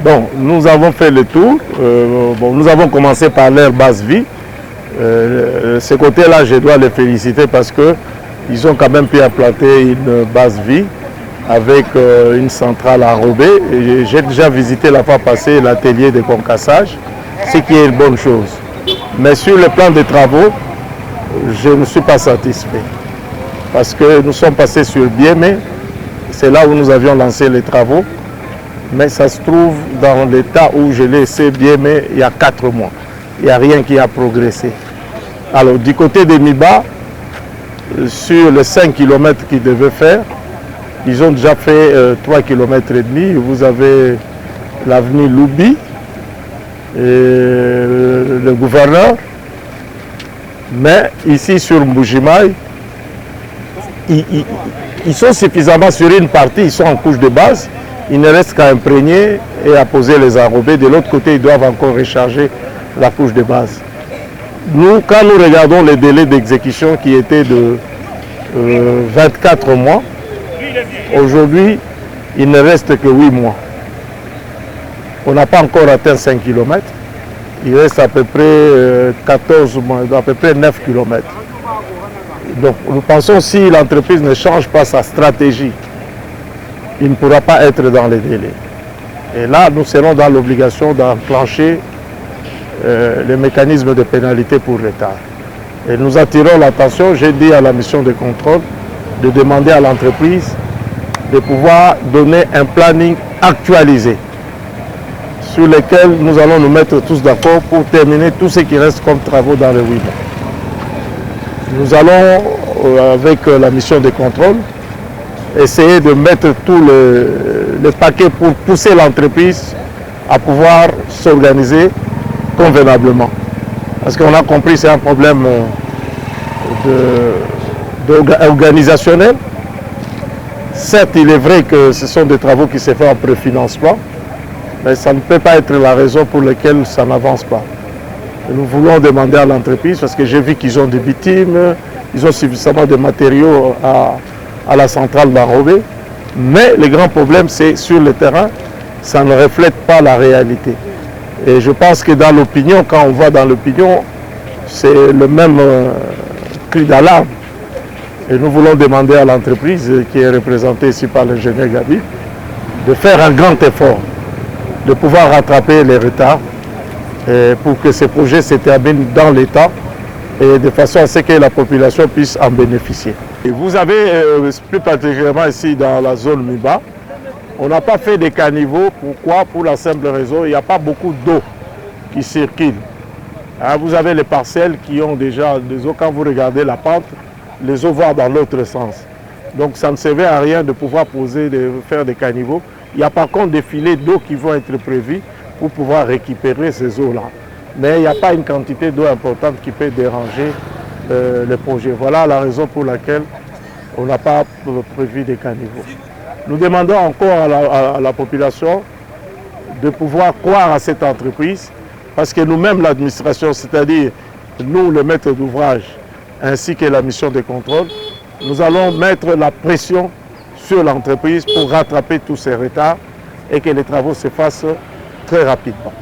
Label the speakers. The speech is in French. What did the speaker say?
Speaker 1: Bon, nous avons fait le tour. Nous avons commencé par leur base vie. Ce côté-là, je dois les féliciter parce qu'ils ont quand même pu implanter une base vie avec une centrale enrobée. J'ai déjà visité la fois passée l'atelier de concassage, ce qui est une bonne chose. Mais sur le plan des travaux, je ne suis pas satisfait. Parce que nous sommes passés sur Biémé, c'est là où nous avions lancé les travaux. Mais ça se trouve dans l'état où je l'ai laissé Biémé il y a 4 mois. Il n'y a rien qui a progressé. Alors du côté des Miba, sur les 5 km qu'ils devaient faire, ils ont déjà fait 3 km et demi. Vous avez l'avenue Loubi, et le gouverneur. Mais ici sur Mbujimaï, ils sont suffisamment sur une partie, ils sont en couche de base. Il ne reste qu'à imprégner et à poser les enrobés. De l'autre côté, ils doivent encore recharger la couche de base. Nous, quand nous regardons les délais d'exécution qui étaient de 24 mois, aujourd'hui, il ne reste que 8 mois. On n'a pas encore atteint 5 km. Il reste à peu près 14 mois, à peu près 9 km. Donc nous pensons si l'entreprise ne change pas sa stratégie, il ne pourra pas être dans les délais. Et là, nous serons dans l'obligation d'enclencher les mécanismes de pénalité pour l'État. Et nous attirons l'attention, j'ai dit à la mission de contrôle, de demander à l'entreprise de pouvoir donner un planning actualisé sur lequel nous allons nous mettre tous d'accord pour terminer tout ce qui reste comme travaux dans les 8 mois. Nous allons, avec la mission de contrôle, essayer de mettre tout le paquet pour pousser l'entreprise à pouvoir s'organiser convenablement. Parce qu'on a compris que c'est un problème organisationnel. Certes, il est vrai que ce sont des travaux qui se font en préfinancement, mais ça ne peut pas être la raison pour laquelle ça n'avance pas. Et nous voulons demander à l'entreprise, parce que j'ai vu qu'ils ont des bitumes, ils ont suffisamment de matériaux à la centrale d'enrobé, mais le grand problème, c'est sur le terrain, ça ne reflète pas la réalité. Et je pense que dans l'opinion, quand on voit dans l'opinion, c'est le même cri d'alarme. Et nous voulons demander à l'entreprise, qui est représentée ici par l'ingénieur Gabi, de faire un grand effort, de pouvoir rattraper les retards pour que ces projets se terminent dans l'État et de façon à ce que la population puisse en bénéficier. Et vous avez, plus particulièrement ici dans la zone Miba, on n'a pas fait des caniveaux. Pourquoi? Pour la simple raison, il n'y a pas beaucoup d'eau qui circule. Hein, vous avez les parcelles qui ont déjà des eaux. Quand vous regardez la pente, les eaux vont dans l'autre sens. Donc ça ne servait à rien de pouvoir faire des caniveaux. Il y a par contre des filets d'eau qui vont être prévus pour pouvoir récupérer ces eaux-là. Mais il n'y a pas une quantité d'eau importante qui peut déranger le projet. Voilà la raison pour laquelle on n'a pas prévu des caniveaux. Nous demandons encore à la population de pouvoir croire à cette entreprise parce que nous-mêmes, l'administration, c'est-à-dire nous, le maître d'ouvrage, ainsi que la mission de contrôle, nous allons mettre la pression sur l'entreprise pour rattraper tous ces retards et que les travaux se fassent très rapidement.